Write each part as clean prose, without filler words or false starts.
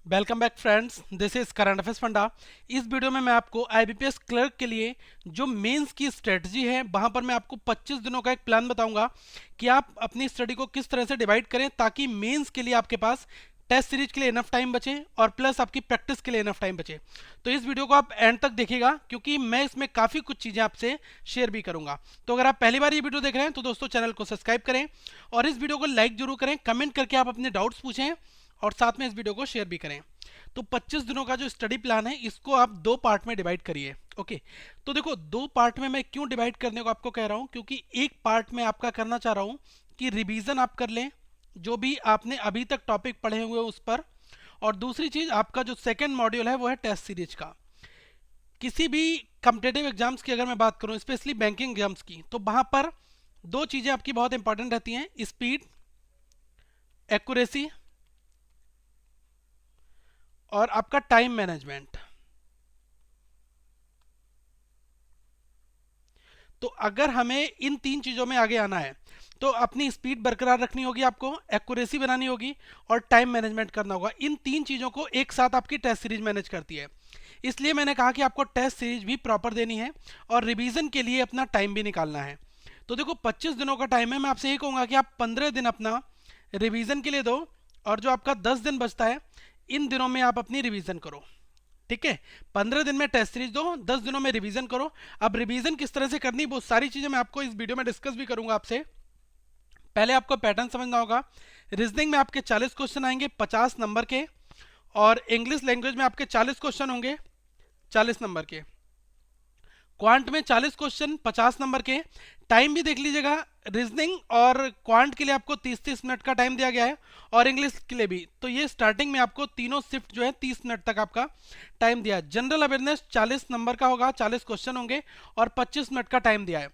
Welcome back friends, this is current affairs funda. इस video में मैं आपको आईबीपीएस क्लर्क के लिए जो मेंस की स्ट्रेटजी है वहां पर मैं आपको 25 दिनों का एक प्लान बताऊंगा कि आप अपनी स्टडी को किस तरह से डिवाइड करें ताकि मेंस के लिए आपके पास टेस्ट सीरीज के लिए इनफ टाइम बचे और प्लस आपकी प्रैक्टिस के लिए इनफ टाइम बचे। तो इस वीडियो को आप एंड तक देखिएगा क्योंकि मैं इसमें काफ़ी कुछ चीज़ें आपसे शेयर भी करूंगा। तो अगर आप पहली बार ये वीडियो देख रहे हैं तो दोस्तों चैनल को सब्सक्राइब करें और इस वीडियो को लाइक जरूर करें, कमेंट करके आप अपने डाउट्स पूछें और साथ में इस वीडियो को शेयर भी करें। तो 25 दिनों का जो स्टडी प्लान है इसको आप दो पार्ट में डिवाइड करिए। ओके, तो देखो दो पार्ट में मैं क्यों डिवाइड करने को आपको कह रहा हूं, क्योंकि एक पार्ट में आपका करना चाह रहा हूं कि रिवीजन आप कर लें जो भी आपने अभी तक टॉपिक पढ़े हुए उस पर, और दूसरी चीज आपका जो सेकेंड मॉड्यूल है वो है टेस्ट सीरीज का। किसी भी कम्पिटेटिव एग्जाम्स की अगर मैं बात करूं, स्पेशली बैंकिंग एग्जाम्स की, तो वहां पर दो चीजें आपकी बहुत इंपॉर्टेंट रहती हैं, स्पीड, एक्यूरेसी और आपका टाइम मैनेजमेंट। तो अगर हमें इन तीन चीजों में आगे आना है तो अपनी स्पीड बरकरार रखनी होगी, आपको एक्यूरेसी बनानी होगी और टाइम मैनेजमेंट करना होगा। इन तीन चीजों को एक साथ आपकी टेस्ट सीरीज मैनेज करती है। इसलिए मैंने कहा कि आपको टेस्ट सीरीज भी प्रॉपर देनी है और रिवीजन के लिए अपना टाइम भी निकालना है। तो देखो 25 दिनों का टाइम है, मैं आपसे यही कहूंगा कि आप 15 दिन अपना रिवीजन के लिए दो और जो आपका 10 दिन बचता है इन दिनों में आप अपनी रिवीजन करो। ठीक है, 15 दिन में टेस्ट सीरीज दो, 10 दिनों में रिवीजन करो। अब रिवीजन किस तरह से करनी, वो सारी चीजें मैं आपको इस वीडियो में डिस्कस भी करूंगा आपसे। पहले आपको पैटर्न समझना होगा। रीजनिंग में आपके 40 क्वेश्चन आएंगे 50 नंबर के, और इंग्लिश लैंग्वेज में आपके 40 क्वेश्चन होंगे 40 नंबर के। क्वांट में 40 क्वेश्चन 50 नंबर के। टाइम भी देख लीजिएगा, रीजनिंग और क्वांट के लिए आपको 30-30 मिनट का टाइम दिया गया है और इंग्लिश के लिए भी। तो ये स्टार्टिंग में आपको तीनों शिफ्ट जो है 30 मिनट तक आपका टाइम दिया है। जनरल अवेयरनेस 40 नंबर का होगा, 40 क्वेश्चन होंगे और 25 मिनट का टाइम दिया है।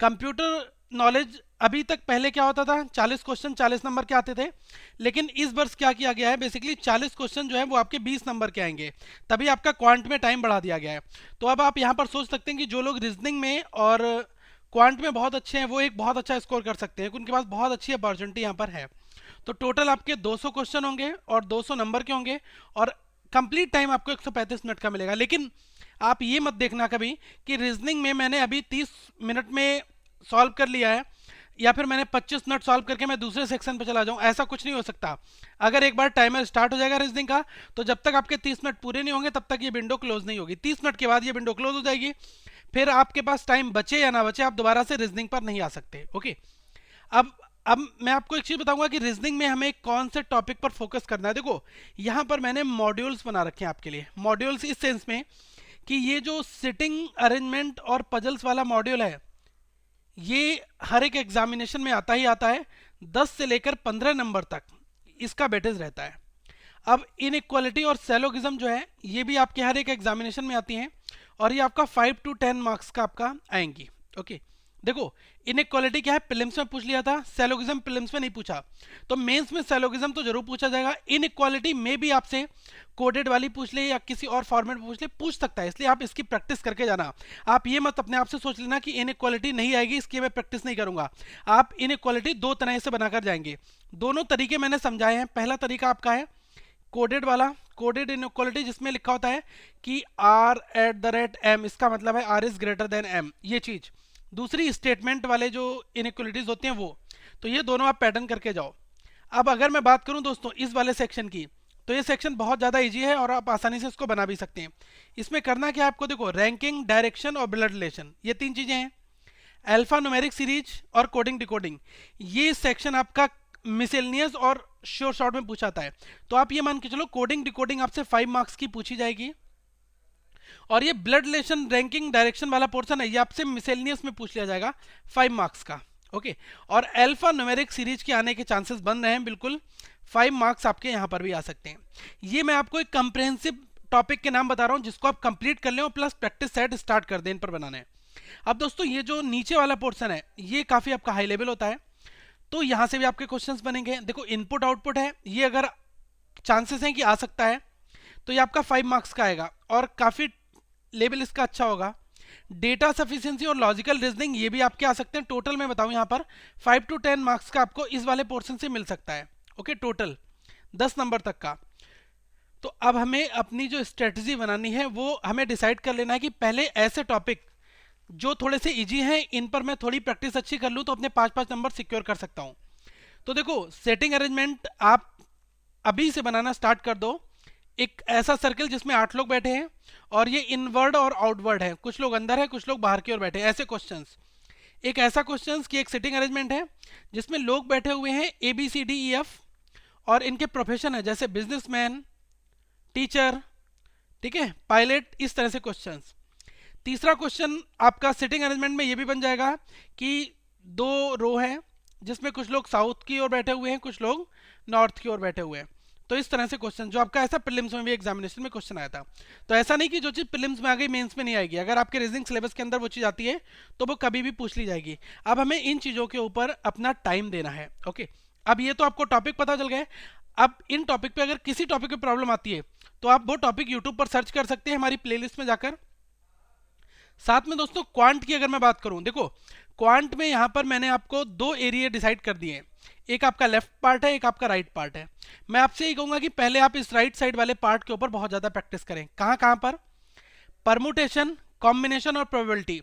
कंप्यूटर नॉलेज अभी तक पहले क्या होता था, 40 क्वेश्चन 40 नंबर के आते थे, लेकिन इस वर्ष क्या किया गया है, बेसिकली 40 क्वेश्चन जो है वो आपके 20 नंबर के आएंगे, तभी आपका क्वांट में टाइम बढ़ा दिया गया है। तो अब आप यहाँ पर सोच सकते हैं कि जो लोग रीजनिंग में और क्वांट में बहुत अच्छे हैं वो एक बहुत अच्छा स्कोर कर सकते हैं, उनके पास बहुत अच्छी अपॉर्चुनिटी यहाँ पर है। तो टोटल आपके 200 क्वेश्चन होंगे और 200 नंबर के होंगे और कंप्लीट टाइम आपको 135 मिनट का मिलेगा। लेकिन आप ये मत देखना कभी कि रीजनिंग में मैंने अभी 30 मिनट में सॉल्व कर लिया है या फिर मैंने 25 मिनट सॉल्व करके मैं दूसरे सेक्शन पे चला जाऊं, ऐसा कुछ नहीं हो सकता। अगर एक बार टाइमर स्टार्ट हो जाएगा रीजनिंग का तो जब तक आपके 30 मिनट पूरे नहीं होंगे तब तक ये विंडो क्लोज नहीं होगी। 30 मिनट के बाद ये विंडो क्लोज हो जाएगी, फिर आपके पास टाइम बचे या ना बचे आप दोबारा से रीजनिंग पर नहीं आ सकते। ओके, अब मैं आपको एक चीज बताऊंगा कि रीजनिंग में हमें कौन से टॉपिक पर फोकस करना है। देखो यहां पर मैंने मॉड्यूल्स बना रखे हैं आपके लिए। मॉड्यूल्स इस सेंस में कि ये जो सिटिंग अरेंजमेंट और पजल्स वाला मॉड्यूल है ये हर एक एग्जामिनेशन में आता ही आता है। 10 से लेकर 15 नंबर तक इसका वेटेज रहता है। अब इनइक्वालिटी और सेलोगिज्म जो है ये भी आपके हर एक एग्जामिनेशन में आती हैं और ये आपका 5 to 10 मार्क्स का आपका आएंगी। ओके, देखो इनइक्वालिटी क्या है, प्रीलिम्स में पूछ लिया था, सेलोगिज्म प्रीलिम्स में नहीं पूछा, तो मेंस में सेलोगिज्म तो जरूर पूछा जाएगा। इनइक्वालिटी में भी आपसे कोडेड वाली पूछ ले या किसी और फॉर्मेट में पूछ ले, पूछ सकता है, इसलिए आप इसकी प्रैक्टिस करके जाना। आप ये मत अपने आप से सोच लेना कि इनइक्वालिटी नहीं आएगी इसकी मैं प्रैक्टिस नहीं करूंगा। आप इनइक्वालिटी दो तरह से बनाकर जाएंगे। दोनों तरीके मैंने समझाए हैं। पहला तरीका आपका है कोडेड वाला, कोडेड इनइक्वालिटी, जिसमें लिखा होता है कि r@m, इसका मतलब है r is greater than m, ये चीज। दूसरी स्टेटमेंट वाले जो इनइक्वालिटीज होते हैं वो, तो ये दोनों आप पैटर्न करके जाओ। अब अगर मैं बात करूं दोस्तों इस वाले सेक्शन की, तो ये सेक्शन बहुत ज़्यादा इजी है और आप आसानी से इसको बना भी सकते हैं। इसमें करना क्या है आपको, देखो रैंकिंग, डायरेक्शन और ब्लड रिलेशन, ये तीन चीज़ें हैं। अल्फा न्यूमेरिक सीरीज और कोडिंग डिकोडिंग, ये सेक्शन आपका मिसेलिनियस और श्योर शॉर्ट में पूछा जाता है। तो आप ये मान के चलो कोडिंग डिकोडिंग आपसे 5 मार्क्स की पूछी जाएगी और ये ब्लड रिलेशन, रैंकिंग, डायरेक्शन वाला पोर्शन है ये आपसे मिसेलिनियस में पूछ लिया जाएगा 5 मार्क्स का। ओके, और अल्फा न्यूमेरिक सीरीज के आने के चांसेस बन रहे हैं, बिल्कुल 5 मार्क्स आपके यहाँ पर भी आ सकते हैं। ये मैं आपको एक कंप्रेहेंसिव टॉपिक के नाम बता रहा हूँ जिसको आप कंप्लीट कर लें और प्लस प्रैक्टिस सेट स्टार्ट कर दें इन पर बनाने। अब दोस्तों ये जो नीचे वाला पोर्शन है ये काफ़ी आपका हाई लेवल होता है, तो यहाँ से भी आपके क्वेश्चंस बनेंगे। देखो इनपुट आउटपुट है, ये अगर चांसेस हैं कि आ सकता है तो ये आपका 5 मार्क्स का आएगा और काफ़ी लेवल इसका अच्छा होगा। डेटा सफिशिएंसी और लॉजिकल रीजनिंग ये भी आपके आ सकते हैं। टोटल मैं बताऊं यहाँ पर 5 to 10 मार्क्स का आपको इस वाले पोर्शन से मिल सकता है। ओके, टोटल 10 नंबर तक का। तो अब हमें अपनी जो स्ट्रेटजी बनानी है वो हमें डिसाइड कर लेना है कि पहले ऐसे टॉपिक जो थोड़े से इजी हैं इन पर मैं थोड़ी प्रैक्टिस अच्छी कर लूँ तो अपने 5-5 नंबर सिक्योर कर सकता हूँ। तो देखो, सेटिंग अरेंजमेंट आप अभी से बनाना स्टार्ट कर दो। एक ऐसा सर्कल जिसमें 8 लोग बैठे हैं और ये इनवर्ड और आउटवर्ड है, कुछ लोग अंदर है कुछ लोग बाहर की ओर बैठे हैं, ऐसे क्वेश्चंस। एक ऐसा क्वेश्चंस की एक सेटिंग अरेंजमेंट है जिसमें लोग बैठे हुए हैं ABCDEF और इनके प्रोफेशन है जैसे बिजनेसमैन, टीचर, ठीक है, पायलट, इस तरह से क्वेश्चंस। तीसरा क्वेश्चन आपका सिटिंग अरेंजमेंट में ये भी बन जाएगा कि 2 रो हैं जिसमें कुछ लोग साउथ की ओर बैठे हुए हैं कुछ लोग नॉर्थ की ओर बैठे हुए हैं। तो इस तरह से क्वेश्चन जो आपका ऐसा प्रीलिम्स में भी एग्जामिनेशन में क्वेश्चन आया था। तो ऐसा नहीं कि जो चीज़ प्रीलिम्स में आ गई मेंस में नहीं आएगी, अगर आपके रीजनिंग सिलेबस के अंदर वो चीज़ आती है तो वो कभी भी पूछ ली जाएगी। अब हमें इन चीज़ों के ऊपर अपना टाइम देना है। ओके, अब ये तो आपको टॉपिक पता चल गए। अब इन टॉपिक पे अगर किसी टॉपिक पे प्रॉब्लम आती है तो आप वो टॉपिक यूट्यूब पर सर्च कर सकते हैं हमारी प्लेलिस्ट में जाकर। साथ में दोस्तों क्वांट की अगर मैं बात करूं, देखो क्वांट में यहां पर मैंने आपको 2 एरिया डिसाइड कर दिए हैं, एक आपका लेफ्ट पार्ट है एक आपका राइट पार्ट है। मैं आपसे ये कहूंगा कि पहले आप इस राइट साइड वाले पार्ट के ऊपर बहुत ज्यादा प्रैक्टिस करें। कहां कहां पर? परमुटेशन, कॉम्बिनेशन और प्रोबेबिलिटी।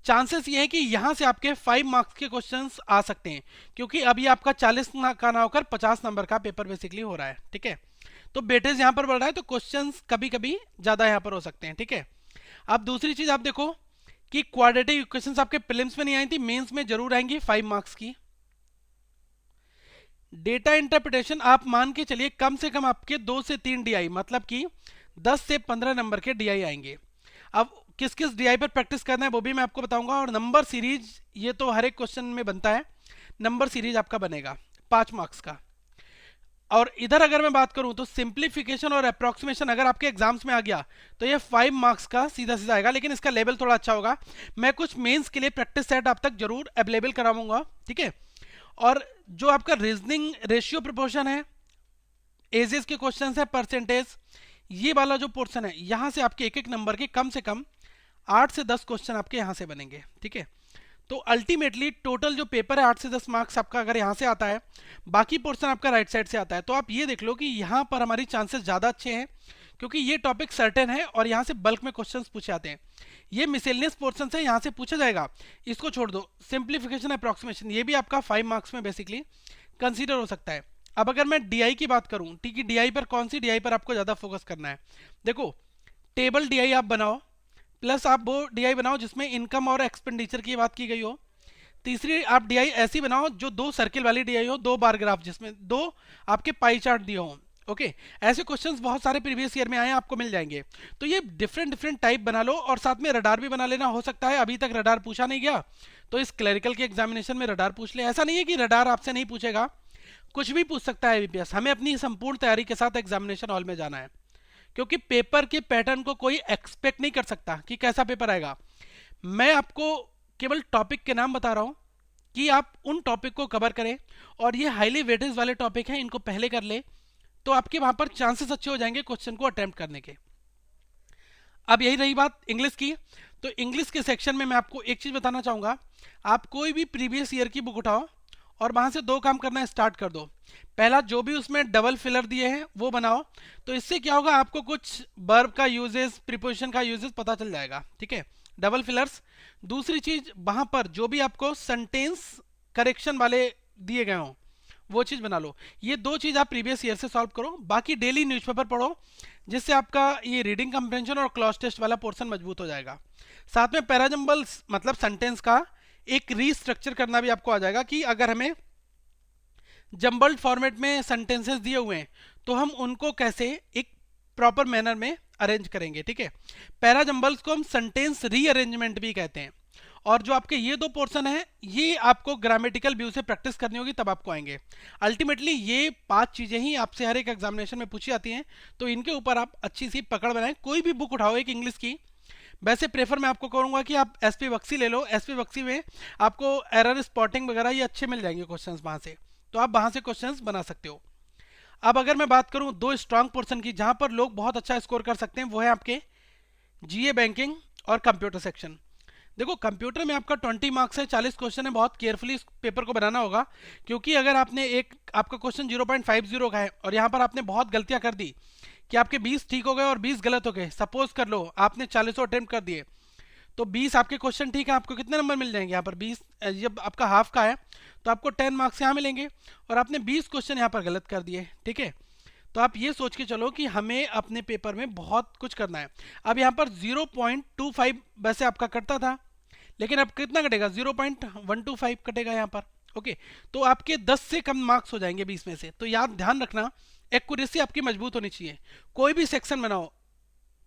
चांसेस ये है कि यहां से आपके 5 मार्क्स के क्वेश्चंस आ सकते हैं, क्योंकि अभी आपका 40 का ना होकर 50 नंबर का पेपर बेसिकली हो रहा है। ठीक है, तो बेटेज यहां पर बढ़ रहा है तो क्वेश्चंस कभी कभी ज्यादा यहां पर हो सकते हैं। ठीक है, अब दूसरी चीज आप देखो कि क्वाड्रेटिक इक्वेशंस आपके प्रीलिम्स में नहीं आई थी, मेंस में जरूर आएंगी 5 मार्क्स की। डेटा इंटरप्रिटेशन आप मान के चलिए कम से कम आपके 2 से 3 डीआई, मतलब कि 10 से 15 नंबर के डीआई आएंगे। अब किस किस डीआई पर प्रैक्टिस करना है वो भी मैं आपको बताऊंगा। और नंबर सीरीज ये तो हर एक क्वेश्चन में बनता है, नंबर सीरीज आपका बनेगा 5 मार्क्स का। और इधर अगर मैं बात करूं तो सिंप्लीफिकेशन और अप्रोक्सीमेशन अगर आपके एग्जाम्स में आ गया तो ये 5 मार्क्स का सीधा सीधा आएगा, लेकिन इसका लेवल थोड़ा अच्छा होगा। मैं कुछ मेंस के लिए प्रैक्टिस सेट आप तक जरूर अवेलेबल कराऊंगा। ठीक है, और जो आपका रीजनिंग रेशियो प्रोपोर्शन है, एजेस के क्वेश्चन है, परसेंटेज, ये वाला जो पोर्शन है यहां से आपके एक एक नंबर के कम से कम 8 से 10 क्वेश्चन आपके यहां से बनेंगे। ठीक है, तो अल्टीमेटली टोटल जो पेपर है 8 से 10 मार्क्स आपका अगर यहाँ से आता है, बाकी पोर्शन आपका राइट साइड से आता है, तो आप ये देख लो कि यहाँ पर हमारी चांसेस ज़्यादा अच्छे हैं क्योंकि ये टॉपिक सर्टेन है और यहाँ से बल्क में क्वेश्चंस पूछे आते हैं। ये मिसेलियस पोर्शन से यहाँ से पूछा जाएगा, इसको छोड़ दो। सिंप्लीफिकेशन अप्रॉक्सीमेशन ये भी आपका 5 मार्क्स में बेसिकली कंसीडर हो सकता है। अब अगर मैं डीआई की बात करूँ, ठीक है, डीआई पर कौन सी डीआई पर आपको ज़्यादा फोकस करना है? देखो, टेबल डीआई आप बनाओ, प्लस आप वो डीआई बनाओ जिसमें इनकम और एक्सपेंडिचर की बात की गई हो। तीसरी आप डीआई ऐसी बनाओ जो 2 सर्किल वाली डीआई हो, 2 बार ग्राफ जिसमें 2 आपके पाई चार्ट दिए हों। ओके, ऐसे क्वेश्चंस बहुत सारे प्रीवियस ईयर में आए हैं, आपको मिल जाएंगे। तो ये डिफरेंट डिफरेंट टाइप बना लो और साथ में रडार भी बना लेना। हो सकता है अभी तक रडार पूछा नहीं गया तो इस क्लरिकल के एग्जामिनेशन में रडार पूछ ले। ऐसा नहीं है कि रडार आपसे नहीं पूछेगा, कुछ भी पूछ सकता है आईबीपीएस। हमें अपनी संपूर्ण तैयारी के साथ एग्जामिनेशन हॉल में जाना है, क्योंकि पेपर के पैटर्न को कोई एक्सपेक्ट नहीं कर सकता कि कैसा पेपर आएगा। मैं आपको केवल टॉपिक के नाम बता रहा हूं कि आप उन टॉपिक को कवर करें, और ये हाईली वेटेज वाले टॉपिक हैं, इनको पहले कर ले तो आपके वहां पर चांसेस अच्छे हो जाएंगे क्वेश्चन को अटेम्प्ट करने के। अब यही रही बात इंग्लिश की, तो इंग्लिश के सेक्शन में मैं आपको एक चीज बताना चाहूंगा। आप कोई भी प्रीवियस ईयर की बुक उठाओ और वहां से 2 काम करना स्टार्ट कर दो। पहला, जो भी उसमें डबल फिलर दिए हैं वो बनाओ, तो इससे क्या होगा, आपको कुछ वर्ब का यूजेस, प्रीपोजिशन का यूजेस पता चल जाएगा। ठीक है, डबल फिलर्स। दूसरी चीज, वहां पर जो भी आपको सेंटेंस करेक्शन वाले दिए गए हों वो चीज बना लो। ये 2 चीज आप प्रीवियस ईयर से सॉल्व करो। बाकी डेली न्यूज़पेपर पढ़ो, जिससे आपका ये रीडिंग कंप्रेंशन और क्लॉज टेस्ट वाला पोर्शन मजबूत हो जाएगा। साथ में पैराजम्बल मतलब सेंटेंस का एक रीस्ट्रक्चर करना भी आपको आ जाएगा कि अगर हमें जम्बल्ड फॉर्मेट में सेंटेंसेस दिए हुए हैं तो हम उनको कैसे एक प्रॉपर मैनर में अरेंज करेंगे। ठीक है, पैराजम्बल्स को हम सेंटेंस रीअरेंजमेंट भी कहते हैं। और जो आपके ये 2 पोर्शन है ये आपको ग्रामेटिकल व्यू से प्रैक्टिस करनी होगी, तब आपको आएंगे। अल्टीमेटली ये 5 चीजें ही आपसे हर एक एग्जामिनेशन में पूछी जाती हैं, तो इनके ऊपर आप अच्छी सी पकड़ बनाएं। कोई भी बुक उठाओ एक इंग्लिश की, वैसे प्रेफर मैं आपको करूंगा कि आप एसपी बक्सी ले लो। एसपी बक्सी में आपको एरर स्पॉटिंग वगैरह ये अच्छे मिल जाएंगे क्वेश्चंस वहां से, तो आप वहां से क्वेश्चंस बना सकते हो। अब अगर मैं बात करूं 2 स्ट्रांग पोर्शन की जहां पर लोग बहुत अच्छा स्कोर कर सकते हैं, वो है आपके जीए, बैंकिंग और कंप्यूटर सेक्शन। देखो कंप्यूटर में आपका 20 मार्क्स है, 40 क्वेश्चन है, बहुत केयरफुली इस पेपर को बनाना होगा, क्योंकि अगर आपने एक आपका क्वेश्चन 0.50 का है और यहाँ पर आपने बहुत गलतियां कर दी कि आपके 20 ठीक हो गए और 20 गलत हो गए, सपोज कर लो आपने 40 अटेम्प्ट कर दिए, तो 20 आपके क्वेश्चन ठीक है, आपको कितने नंबर मिल जाएंगे यहाँ पर 20, जब आपका हाफ का है तो आपको 10 मार्क्स यहाँ मिलेंगे, और आपने 20 क्वेश्चन यहाँ पर गलत कर दिए, ठीक है। तो आप ये सोच के चलो कि हमें अपने पेपर में बहुत कुछ करना है। अब यहाँ पर 0.25 वैसे आपका कटता था, लेकिन अब कितना कटेगा, 0.125 कटेगा यहाँ पर, ओके। तो आपके 10 से कम मार्क्स हो जाएंगे 20 में से। तो याद ध्यान रखना, एक्यूरेसी आपकी मजबूत होनी चाहिए। कोई भी सेक्शन बनाओ,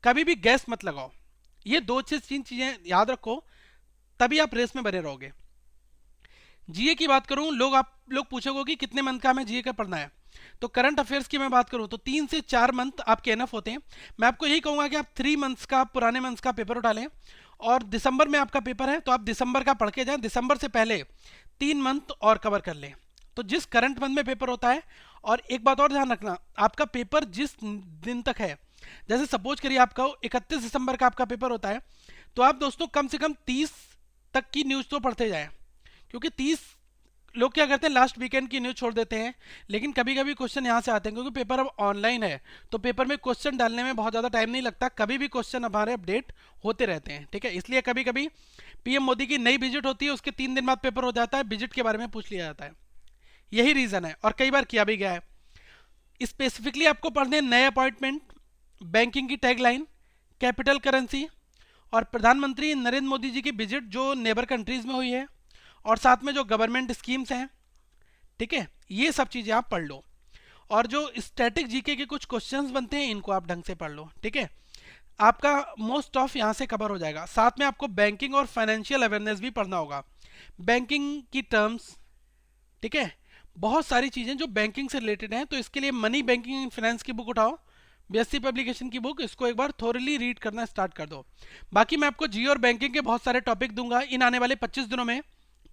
कभी भी गैस मत लगाओ, ये दो से तीन चीजें याद रखो, तभी आप रेस में बने रहोगे। जीए की बात करूं, आप लोग पूछोगे कि कितने मंथ का हमें जीए का पढ़ना है, तो करंट अफेयर्स की मैं बात करूं तो 3 से 4 मंथ आपके एनफ होते हैं। मैं आपको यही कहूंगा कि आप 3 मंथ्स का, पुराने मंथ्स का पेपर उठा लें, और दिसंबर में आपका पेपर है तो आप दिसंबर का पढ़ के जाएं, दिसंबर से पहले 3 मंथ और कवर कर लें, तो जिस करंट मंथ में पेपर होता है। और एक बात और ध्यान रखना, आपका पेपर जिस दिन तक है, जैसे सपोज करिए आपका 31 दिसंबर का आपका पेपर होता है, तो आप दोस्तों कम से कम 30 तक की न्यूज़ तो पढ़ते जाएं, क्योंकि 30 लोग क्या करते हैं, लास्ट वीकेंड की न्यूज़ छोड़ देते हैं। लेकिन कभी कभी क्वेश्चन यहाँ से आते हैं, क्योंकि पेपर अब ऑनलाइन है, तो पेपर में क्वेश्चन डालने में बहुत ज़्यादा टाइम नहीं लगता, कभी भी क्वेश्चन हमारे अपडेट होते रहते हैं, ठीक है। इसलिए कभी कभी पीएम मोदी की नई विजिट होती है, उसके 3 दिन बाद पेपर हो जाता है, विजिट के बारे में पूछ लिया जाता है, यही रीज़न है, और कई बार किया भी गया है। स्पेसिफिकली आपको पढ़ने नए अपॉइंटमेंट, बैंकिंग की टैगलाइन, कैपिटल करेंसी, और प्रधानमंत्री नरेंद्र मोदी जी की विजिट जो नेबर कंट्रीज में हुई है, और साथ में जो गवर्नमेंट स्कीम्स हैं, ठीक है, ये सब चीज़ें आप पढ़ लो। और जो स्टैटिक जीके के कुछ क्वेश्चंस बनते हैं, इनको आप ढंग से पढ़ लो, ठीक है। आपका मोस्ट ऑफ यहाँ से कवर हो जाएगा। साथ में आपको बैंकिंग और फाइनेंशियल अवेयरनेस भी पढ़ना होगा, बैंकिंग की टर्म्स, ठीक है, बहुत सारी चीज़ें जो बैंकिंग से रिलेटेड हैं। तो इसके लिए मनी बैंकिंग एंड फाइनेंस की बुक उठाओ, बीएससी पब्लिकेशन की बुक, इसको एक बार थोरली रीड करना स्टार्ट कर दो। बाकी मैं आपको जी और बैंकिंग के बहुत सारे टॉपिक दूंगा इन आने वाले 25 दिनों में,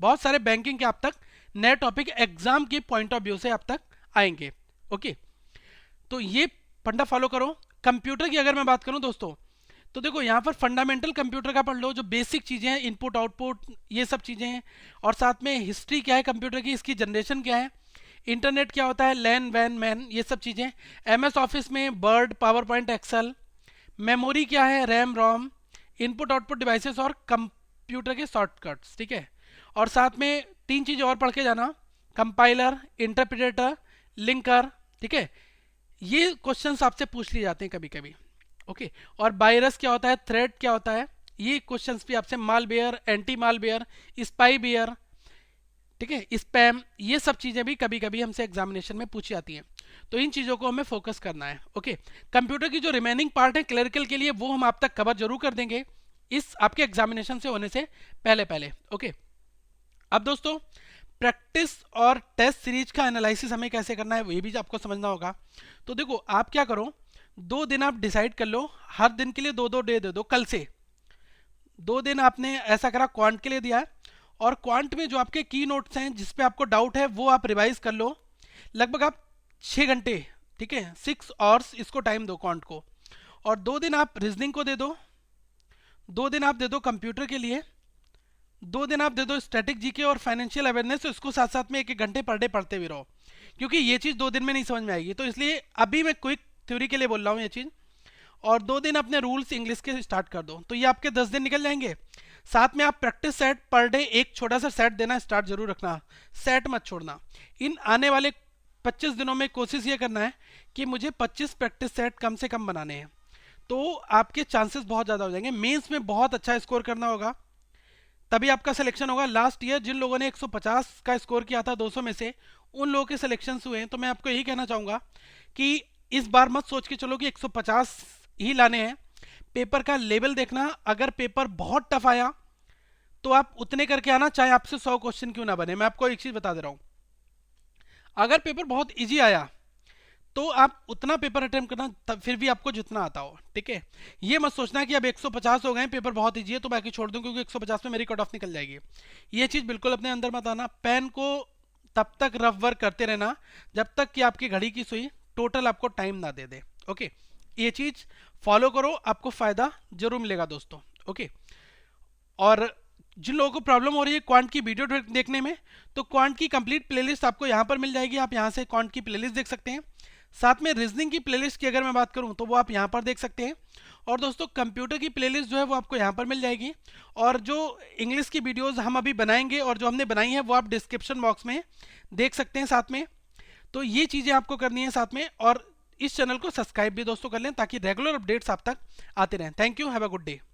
बहुत सारे बैंकिंग के आप तक नए टॉपिक एग्जाम के पॉइंट ऑफ व्यू से आप तक आएंगे, ओके। तो ये फंडा फॉलो करो। कंप्यूटर की अगर मैं बात करूं दोस्तों, तो देखो यहाँ पर फंडामेंटल कंप्यूटर का पढ़ लो, जो बेसिक चीज़ें हैं, इनपुट आउटपुट, ये सब चीज़ें हैं, और साथ में हिस्ट्री क्या है कंप्यूटर की, इसकी जनरेशन क्या है, इंटरनेट क्या होता है, लैन वैन मैन, ये सब चीज़ें, एमएस ऑफिस में word, power point, excel, memory क्या है, RAM ROM, input output devices और कंप्यूटर के शॉर्टकट्स, ठीक है। और साथ में 3 चीज़ें और पढ़ के जाना, कंपाइलर, इंटरप्रेटर, लिंकर, ठीक है। ये क्वेश्चंस आपसे पूछ लिए जाते हैं कभी कभी, ओके। और वायरस क्या होता है, थ्रेड क्या होता है, ये क्वेश्चंस भी आपसे, मालवेयर, एंटी मालवेयर, स्पाईवेयर, ठीक है, स्पैम, ये सब चीज़ें भी कभी कभी हमसे एग्जामिनेशन में पूछी जाती हैं। तो इन चीज़ों को हमें फोकस करना है, ओके। कंप्यूटर की जो रिमेनिंग पार्ट है क्लरिकल के लिए, वो हम आप तक कवर जरूर कर देंगे इस आपके एग्जामिनेशन से होने से पहले पहले, ओके। अब दोस्तों प्रैक्टिस और टेस्ट सीरीज का एनालिसिस हमें कैसे करना है, ये भी आपको समझना होगा। तो देखो आप क्या करो, 2 दिन आप डिसाइड कर लो, हर दिन के लिए 2-2 डे दे दो। कल से 2 दिन आपने ऐसा करा, क्वांट के लिए दिया है, और क्वांट में जो आपके की नोट्स हैं जिस पे आपको डाउट है वो आप रिवाइज कर लो। लगभग आप 6 घंटे, ठीक है, 6 आवर्स इसको टाइम दो क्वांट को। और 2 दिन आप रीजनिंग को दे दो, 2 दिन आप दे दो कंप्यूटर के लिए, 2 दिन आप दे दो स्टैटिक जीके और फाइनेंशियल अवेयरनेस। तो इसको साथ साथ में 1-1 घंटे पर डे पढ़ते भी रहो, क्योंकि ये चीज़ 2 दिन में नहीं समझ में आएगी, तो इसलिए अभी मैं क्विक थ्योरी के लिए बोल रहा हूँ ये चीज़। और 2 दिन अपने रूल्स इंग्लिश के स्टार्ट कर दो, तो ये आपके 10 दिन निकल जाएंगे। साथ में आप प्रैक्टिस सेट पर डे एक छोटा सा सेट देना स्टार्ट जरूर रखना, सेट मत छोड़ना। इन आने वाले 25 दिनों में कोशिश ये करना है कि मुझे 25 प्रैक्टिस सेट कम से कम बनाने हैं, तो आपके चांसेस बहुत ज़्यादा हो जाएंगे। मेंस में बहुत अच्छा स्कोर करना होगा, तभी आपका सिलेक्शन होगा। लास्ट ईयर जिन लोगों ने 150 का स्कोर किया था 200 में से, उन लोगों के सिलेक्शन हुए हैं। तो मैं आपको यही कहना चाहूँगा कि इस बार मत सोच के चलो कि 150 ही लाने हैं। पेपर का लेवल देखना, अगर पेपर बहुत टफ आया तो आप उतने करके आना, चाहे आपसे 100 क्वेश्चन क्यों ना बने। मैं आपको एक चीज़ बता दे रहा हूँ, अगर पेपर बहुत इजी आया तो आप उतना पेपर अटेम्प्ट करना, तब फिर भी आपको जितना आता हो, ठीक है। ये मत सोचना कि अब 150 हो गए, पेपर बहुत इजी है तो बाकी छोड़ दूं क्योंकि 150 में मेरी कट ऑफ निकल जाएगी। ये चीज़ बिल्कुल अपने अंदर मत आना। पेन को तब तक रफ वर्क करते रहना जब तक कि आपकी घड़ी की सुई टोटल आपको टाइम ना दे दे, ओके। ये चीज़ फॉलो करो, आपको फ़ायदा जरूर मिलेगा दोस्तों, ओके। और जिन लोगों को प्रॉब्लम हो रही है क्वांट की वीडियो देखने में, तो क्वांट की कंप्लीट प्लेलिस्ट आपको यहाँ पर मिल जाएगी। आप यहाँ से क्वांट की प्लेलिस्ट देख सकते हैं। साथ में रीजनिंग की प्लेलिस्ट की अगर मैं बात करूँ तो वो आप यहाँ पर देख सकते हैं। और दोस्तों कंप्यूटर की प्लेलिस्ट जो है वो आपको यहाँ पर मिल जाएगी। और जो इंग्लिश की वीडियोज़ हम अभी बनाएंगे और जो हमने बनाई है वो आप डिस्क्रिप्शन बॉक्स में देख सकते हैं साथ में। तो ये चीज़ें आपको करनी है साथ में। और इस चैनल को सब्सक्राइब भी दोस्तों कर लें ताकि रेगुलर अपडेट्स आप तक आते रहें। Thank you, have a good day.